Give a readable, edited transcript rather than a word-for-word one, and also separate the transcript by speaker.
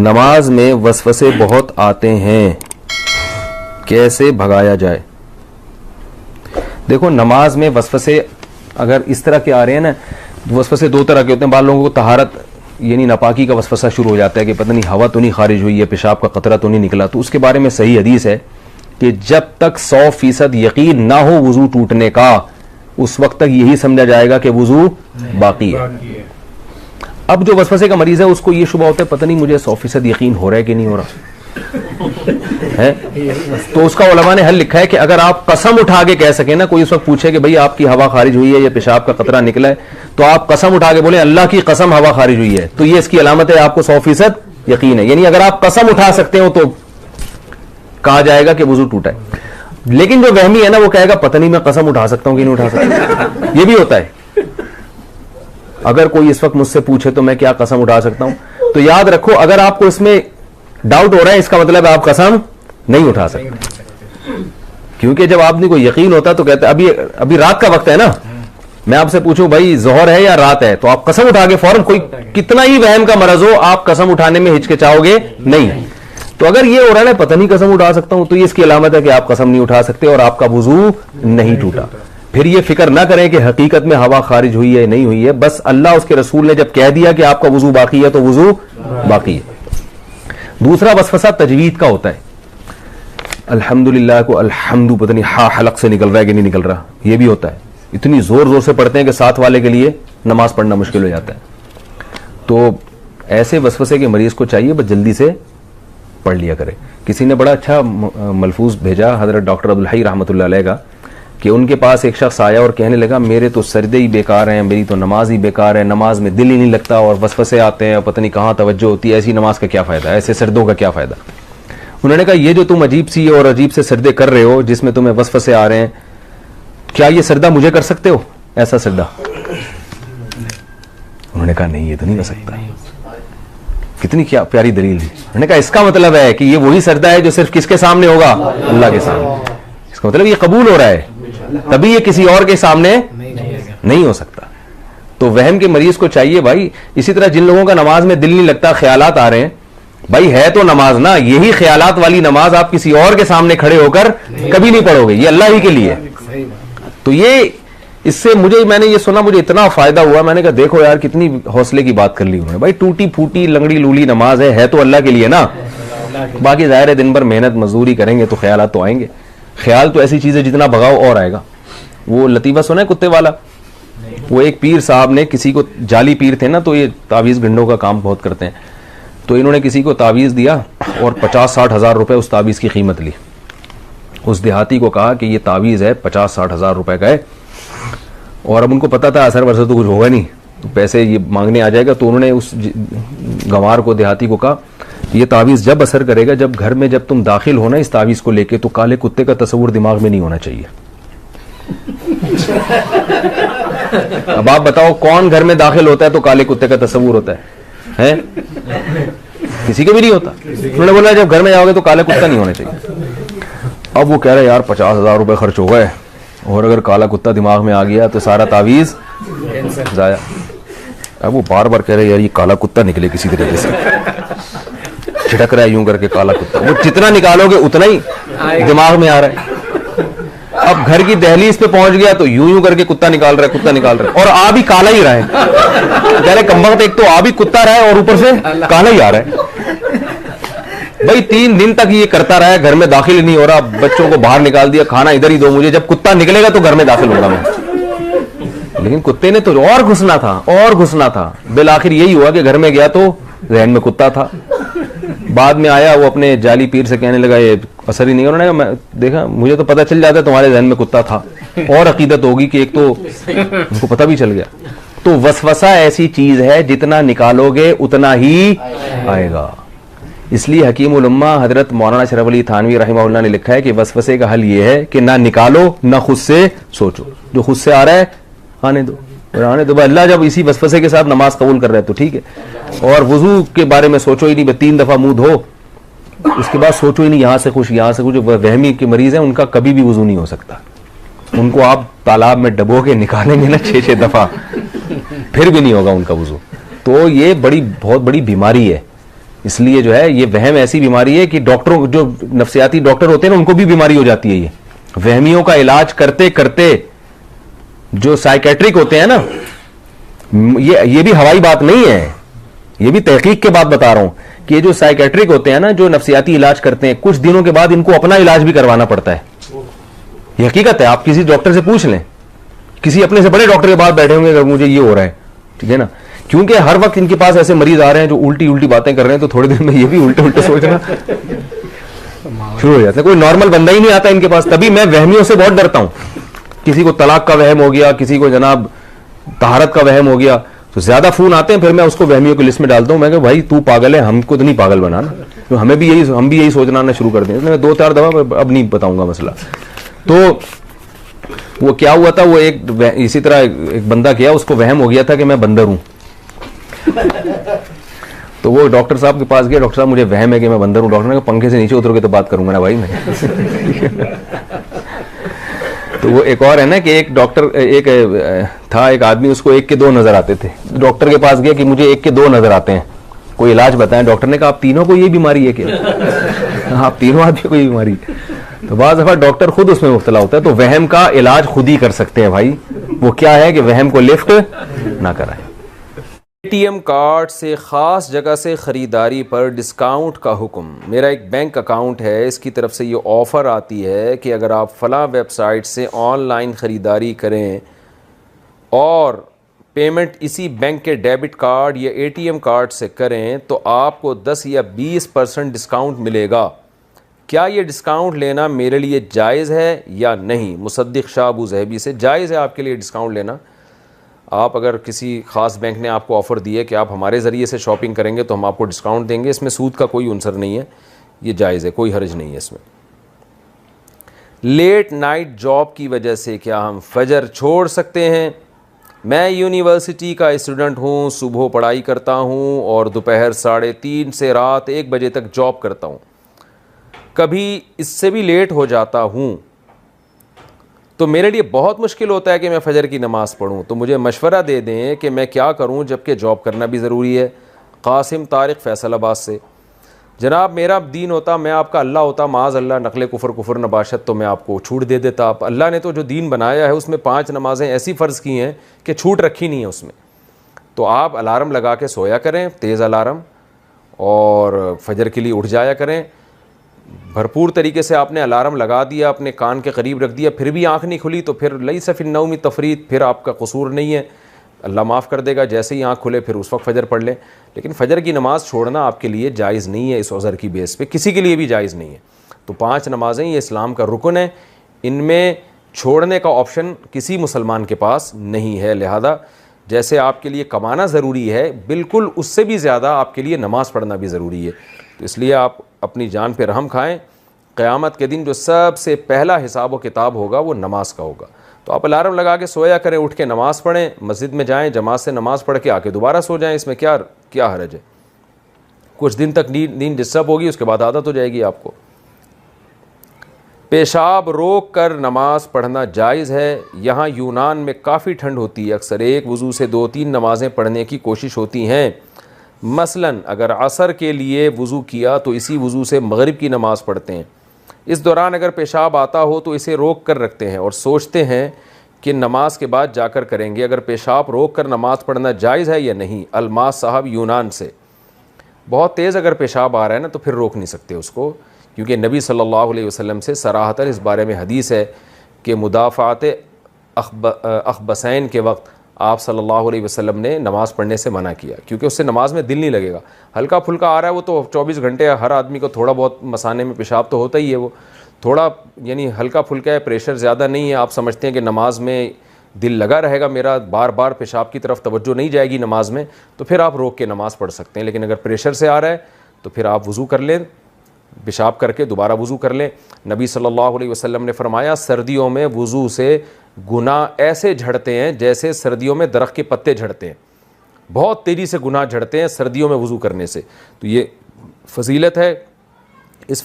Speaker 1: नमाज में वसवसे बहुत आते हैं, कैसे भगाया जाए? देखो, नमाज में वसवसे अगर इस तरह के आ रहे हैं ना, वसवसे दो तरह के होते हैं। बाल लोगों को तहारत यानी नापाकी का वसवसा शुरू हो जाता है कि पता नहीं हवा तो नहीं खारिज हुई है, पेशाब का कतरा तो नहीं निकला। तो उसके बारे में सही हदीस है कि जब तक 100% यकीन ना हो वुजू टूटने का, उस वक्त तक यही समझा जाएगा कि वुजू बाकी है। अब जो वसवसे का मरीज है उसको ये शुबा होता है पता नहीं मुझे 100% यकीन हो रहा है कि नहीं हो रहा है। तो उसका उलमा ने हल लिखा है कि अगर आप कसम उठा के कह सके ना, कोई उस वक्त पूछे कि भाई आपकी हवा खारिज हुई है या पेशाब का कतरा निकला है, तो आप कसम उठा के बोले अल्लाह की कसम हवा खारिज हुई है, तो ये इसकी अलामत है आपको 100% यकीन है। यानी अगर आप कसम उठा सकते हो तो कहा जाएगा कि वुजू टूटा है। लेकिन जो वहमी है ना, वो कहेगा पता नहीं मैं कसम उठा सकता हूं कि नहीं उठा सकता। ये भी होता है। अगर कोई इस वक्त मुझसे पूछे तो मैं क्या कसम उठा सकता हूं, तो याद रखो अगर आपको इसमें डाउट हो रहा है इसका मतलब है आप कसम नहीं उठा सकते। क्योंकि जब आदमी को यकीन होता तो कहते अभी रात का वक्त है ना, मैं आपसे पूछूं भाई जोहर है या रात है, तो आप कसम उठा के फौरन, कोई कितना ही वहम का मरज हो, आप कसम उठाने में हिचकिचाओगे नहीं। तो अगर ये हो रहा है पता नहीं कसम उठा सकता हूं, तो ये इसकी अलामत है कि आप कसम नहीं उठा सकते और आपका वुजू नहीं टूटा। फिर ये फिक्र ना करें कि हकीकत में हवा खारिज हुई है नहीं हुई है, बस अल्लाह उसके रसूल ने जब कह दिया कि आपका वुजू बाकी है तो वुजू बाकी है। दूसरा वसवसा तजवीद का होता है। अल्हम्दुलिल्लाह को अल्हम्दु पता नहीं हा हलक से निकल रहा है कि नहीं निकल रहा, ये भी होता है। इतनी जोर जोर से पढ़ते हैं कि साथ वाले के लिए नमाज पढ़ना मुश्किल हो जाता है। तो ऐसे वसवसे के मरीज को चाहिए बस जल्दी से पढ़ लिया करे। किसी ने बड़ा अच्छा मलफूज भेजा हजरत डॉक्टर अब्दुल हई रहमतुल्लाह अलैह का, कि उनके पास एक शख्स आया और कहने लगा मेरे तो सर्दे ही बेकार हैं, मेरी तो नमाज ही बेकार है, नमाज में दिल ही नहीं लगता और वसवसे आते हैं, पता नहीं कहाँ तवज्जो होती है, ऐसी नमाज का क्या फ़ायदा, ऐसे सर्दों का क्या फ़ायदा। उन्होंने कहा ये जो तुम अजीब सी और अजीब से सर्दे कर रहे हो जिसमें तुम्हें वसवसे आ रहे हैं, क्या ये सर्दा मुझे कर सकते हो ऐसा सर्दा? उन्होंने कहा नहीं, ये तो नहीं कर सकता। कितनी क्या प्यारी दलील थी। उन्होंने कहा इसका मतलब है कि ये वही सर्दा है जो सिर्फ किसके सामने होगा? अल्लाह के सामने। इसका मतलब ये कबूल हो रहा है, तभी ये किसी और के सामने नहीं हो सकता। तो वहम के मरीज को चाहिए भाई, इसी तरह जिन लोगों का नमाज में दिल नहीं लगता, ख्यालात आ रहे हैं, भाई है तो नमाज ना, यही ख्यालात वाली नमाज आप किसी और के सामने खड़े होकर कभी नहीं पढ़ोगे, ये अल्लाह ही के लिए। तो ये इससे मैंने ये सुना, मुझे इतना फायदा हुआ। मैंने कहा देखो यार कितनी हौसले की बात कर ली उन्होंने। भाई टूटी फूटी लंगड़ी लूली नमाज है तो अल्लाह के लिए ना, बाकी जाहिर है दिन भर मेहनत मजदूरी करेंगे तो ख्यालात तो आएंगे। ख्याल तो ऐसी चीज है जितना भगाओ और आएगा। वो लतीफा सुना है कुत्ते वाला? वो एक पीर साहब ने किसी को, जाली पीर थे ना, तो ये तावीज़ गंडों का काम बहुत करते हैं, तो इन्होंने किसी को तावीज़ दिया और 50-60 हज़ार रुपए उस तावीज़ की कीमत ली। उस देहाती को कहा कि ये तावीज़ है 50-60 हज़ार रुपए का है, और अब उनको पता था असर वरसर तो कुछ होगा नहीं, तो पैसे ये मांगने आ जाएगा। तो उन्होंने उस गंवार को, देहाती को कहा ये तावीज़ जब असर करेगा, जब घर में जब तुम दाखिल होना इस तावीज़ को लेके, तो काले कुत्ते का तस्वुर दिमाग में नहीं होना चाहिए। अब आप बताओ कौन घर में दाखिल होता है तो काले कुत्ते का तस्वुर होता है? किसी के भी नहीं होता। उन्होंने बोला जब घर में जाओगे तो काला कुत्ता नहीं होना चाहिए। अब वो कह रहे यार 50 हज़ार रुपए खर्च हो गए और अगर काला कुत्ता दिमाग में आ गया तो सारा तावीज़ जाया। अब वो बार बार कह रहे यार ये काला कुत्ता निकले किसी तरीके से, छिटक रहा है यूं करके काला कुत्ता। वो जितना निकालोगे उतना ही दिमाग में आ रहा है। अब घर की दहलीज पे पहुंच गया तो यूं यूं करके कुत्ता निकाल रहा है, कुत्ता निकाल रहा है, और आ भी काला ही रहा है। कह रहे कमबख्त, एक तो आ भी कुत्ता रहा है और ऊपर से काला ही आ रहा है। भाई 3 दिन तक ये करता रहा है, घर में दाखिल ही नहीं हो रहा, बच्चों को बाहर निकाल दिया, खाना इधर ही दो मुझे, जब कुत्ता निकलेगा तो घर में दाखिल होगा मैं। लेकिन कुत्ते ने तो और घुसना था। बिल आखिर यही हुआ कि घर में गया तो जहन में कुत्ता था। बाद में आया वो अपने जाली पीर से कहने लगा ये असर ही नहीं। उन्होंने मैं देखा, मुझे तो पता चल जाता तुम्हारे जहन में कुत्ता था, और अकीदत होगी कि एक तो उनको पता भी चल गया। तो वसवसा ऐसी चीज है जितना निकालोगे उतना ही आएगा। इसलिए हकीम उल उम्मा हजरत मौलाना शरफ अली थानवी रहमहुल्लाह ने लिखा है कि वसवसे का हल ये है कि ना निकालो ना खुद से सोचो, जो खुद से आ रहा है आने दो, आने दो। अल्लाह जब इसी वसवसे के साथ नमाज कबूल कर रहे हैं तो ठीक है। और वुजू के बारे में सोचो ही नहीं, 3 दफा मुंह धो, उसके बाद सोचो ही नहीं यहाँ से कुछ यहाँ से कुछ। वहमी के मरीज हैं उनका कभी भी वुजू नहीं हो सकता, उनको आप तालाब में डबो के निकालेंगे ना 6-6 दफा, फिर भी नहीं होगा उनका वुजू। तो ये बहुत बड़ी बीमारी है। इसलिए जो है ये वहम ऐसी बीमारी है कि डॉक्टरों, जो नफ्सियाती डॉक्टर होते हैं ना, उनको भी बीमारी हो जाती है। ये वहमियों का इलाज करते करते जो साइकेट्रिक होते हैं ना, ये भी हवाई बात नहीं है, ये भी तहकीक के बाद बता रहा हूं कि ये जो साइकेट्रिक होते हैं ना, जो नफ्सियाती इलाज करते हैं, कुछ दिनों के बाद इनको अपना इलाज भी करवाना पड़ता है। ये हकीकत है, आप किसी डॉक्टर से पूछ लें, किसी अपने से बड़े डॉक्टर के पास बैठे होंगे, अगर मुझे ये हो रहा है, ठीक है ना, क्योंकि हर वक्त इनके पास ऐसे मरीज आ रहे हैं जो उल्टी उल्टी बातें कर रहे हैं, तो थोड़े दिन में ये भी उल्टे उल्टे सोचना शुरू हो जाता है। कोई नॉर्मल बंदा ही नहीं आता इनके पास। तभी मैं वहमियों से बहुत डरता हूं। किसी को तलाक का वहम हो गया, किसी को जनाब तहारत का वहम हो गया, तो ज्यादा फोन आते हैं, फिर मैं उसको वहमियों की लिस्ट में डालता हूं। मैं कहूं भाई तू पागल है, हमको तो नहीं पागल बनाना, तो हम भी यही सोचना ना शुरू कर दें। मैं 2-4 दफा, अब नहीं बताऊंगा मसला। तो वो क्या हुआ था, वो एक इसी तरह एक बंदा किया, उसको वहम हो गया था कि मैं बंदर हूं। तो वो डॉक्टर साहब के पास गया, डॉक्टर साहब मुझे वहम है कि मैं बंदर हूं। डॉक्टर ने कहा पंखे से नीचे उतर के तो बात करूंगा ना भाई मैं। तो वो एक और है ना कि एक डॉक्टर, एक आदमी, उसको 1 के 2 नजर आते थे। डॉक्टर के पास गया कि मुझे 1 के 2 नजर आते हैं, कोई इलाज बताएं। डॉक्टर ने कहा आप तीनों को ये बीमारी है क्या? आप तीनों आदमी को ये बीमारी। तो बाज़ दफा डॉक्टर खुद उसमें मुब्तला होता है। तो वहम का इलाज खुद ही कर सकते हैं भाई। वो क्या है कि वहम को लिफ्ट ना कराएं। एटीएम कार्ड से ख़ास जगह से ख़रीदारी पर डिस्काउंट का हुक्म। मेरा एक बैंक अकाउंट है, इसकी तरफ से ये ऑफ़र आती है कि अगर आप फ़लाँ वेबसाइट से ऑनलाइन ख़रीदारी करें और पेमेंट इसी बैंक के डेबिट कार्ड या एटीएम कार्ड से करें तो आपको 10 या 20% डिस्काउंट मिलेगा। क्या ये डिस्काउंट लेना मेरे लिए जायज़ है या नहीं? मुसद्दिक शाह अबू ज़हबी से। जायज़ है आपके लिए डिस्काउंट लेना। आप अगर किसी ख़ास बैंक ने आपको ऑफ़र दी है कि आप हमारे ज़रिए से शॉपिंग करेंगे तो हम आपको डिस्काउंट देंगे, इसमें सूद का कोई उनसर नहीं है, ये जायज़ है, कोई हर्ज नहीं है इसमें। लेट नाइट जॉब की वजह से क्या हम फजर छोड़ सकते हैं? मैं यूनिवर्सिटी का स्टूडेंट हूँ, सुबह पढ़ाई करता हूँ और दोपहर 3:30 से रात 1 बजे तक जॉब करता हूँ। कभी इससे भी लेट हो जाता हूँ तो मेरे लिए बहुत मुश्किल होता है कि मैं फ़जर की नमाज़ पढ़ूँ। तो मुझे मशवरा दे दें कि मैं क्या करूँ, जबकि जॉब करना भी ज़रूरी है। कासिम तारिक फैसलाबाद से। जनाब मेरा दीन होता, मैं आपका अल्लाह होता, माज़ अल्लाह नकले कुफर नबाशत, तो मैं आपको छूट दे देता। आप अल्लाह ने तो जो दीन बनाया है उसमें 5 नमाज़ें ऐसी फ़र्ज़ की हैं कि छूट रखी नहीं है उसमें। तो आप अलार्म लगा के सोया करें, तेज़ अलार्म, और फजर के लिए उठ जाया करें। भरपूर तरीके से आपने अलार्म लगा दिया, अपने कान के करीब रख दिया, फिर भी आँख नहीं खुली तो फिर लैसा फिन नौमी तफरीत, फिर आपका कसूर नहीं है, अल्लाह माफ़ कर देगा। जैसे ही आँख खुले फिर उस वक्त फ़जर पढ़ लें। लेकिन फ़जर की नमाज़ छोड़ना आपके लिए जायज़ नहीं है, इस उज़र की बेस पे किसी के लिए भी जायज़ नहीं है। तो 5 नमाज़ें ये इस्लाम का रुकन है, इनमें छोड़ने का ऑप्शन किसी मुसलमान के पास नहीं है। लिहाजा जैसे आपके लिए कमाना ज़रूरी है, बिल्कुल उससे भी ज़्यादा आपके लिए नमाज़ पढ़ना भी ज़रूरी है। तो इसलिए आप अपनी जान पे रहम खाएं। क़यामत के दिन जो सबसे पहला हिसाब व किताब होगा वो नमाज का होगा। तो आप अलार्म लगा के सोया करें, उठ के नमाज़ पढ़ें, मस्जिद में जाएं, जमात से नमाज़ पढ़ के आके दोबारा सो जाएं। इसमें क्या हरज है? कुछ दिन तक नींद डिस्टर्ब होगी, उसके बाद आदत हो जाएगी आपको। पेशाब रोक कर नमाज पढ़ना जायज़ है। यहाँ यूनान में काफ़ी ठंड होती है, अक्सर एक वज़ू से 2-3 नमाज़ें पढ़ने की कोशिश होती हैं। मसलन अगर असर के लिए वज़ू किया तो इसी वज़ू से मगरिब की नमाज़ पढ़ते हैं। इस दौरान अगर पेशाब आता हो तो इसे रोक कर रखते हैं और सोचते हैं कि नमाज के बाद जाकर करेंगे। अगर पेशाब रोक कर नमाज़ पढ़ना जायज़ है या नहीं? अलमास साहब यूनान से। बहुत तेज़ अगर पेशाब आ रहा है ना तो फिर रोक नहीं सकते उसको, क्योंकि नबी सल्लल्लाहु अलैहि वसल्लम से सराहतन इस बारे में हदीस है कि मुदाफ़ात अखबसैन के वक्त आप सल्लल्लाहु अलैहि वसल्लम ने नमाज़ पढ़ने से मना किया, क्योंकि उससे नमाज में दिल नहीं लगेगा। हल्का फुल्का आ रहा है वो तो 24 घंटे हर आदमी को थोड़ा बहुत मसाने में पेशाब तो होता ही है, वो थोड़ा यानी हल्का फुल्का है, प्रेशर ज़्यादा नहीं है। आप समझते हैं कि नमाज में दिल लगा रहेगा मेरा, बार बार पेशाब की तरफ तवज्जो नहीं जाएगी नमाज में, तो फिर आप रोक के नमाज़ पढ़ सकते हैं। लेकिन अगर प्रेशर से आ रहा है तो फिर आप वज़ू कर लें, पेशाब करके दोबारा वज़ू कर लें। नबी सल्लल्लाहु अलैहि वसल्लम ने फरमाया सर्दियों में वज़ू से गुनाह ऐसे झड़ते हैं जैसे सर्दियों में दरख्त के पत्ते झड़ते हैं, बहुत तेज़ी से गुनाह झड़ते हैं सर्दियों में वज़ू करने से। तो ये फजीलत है। इस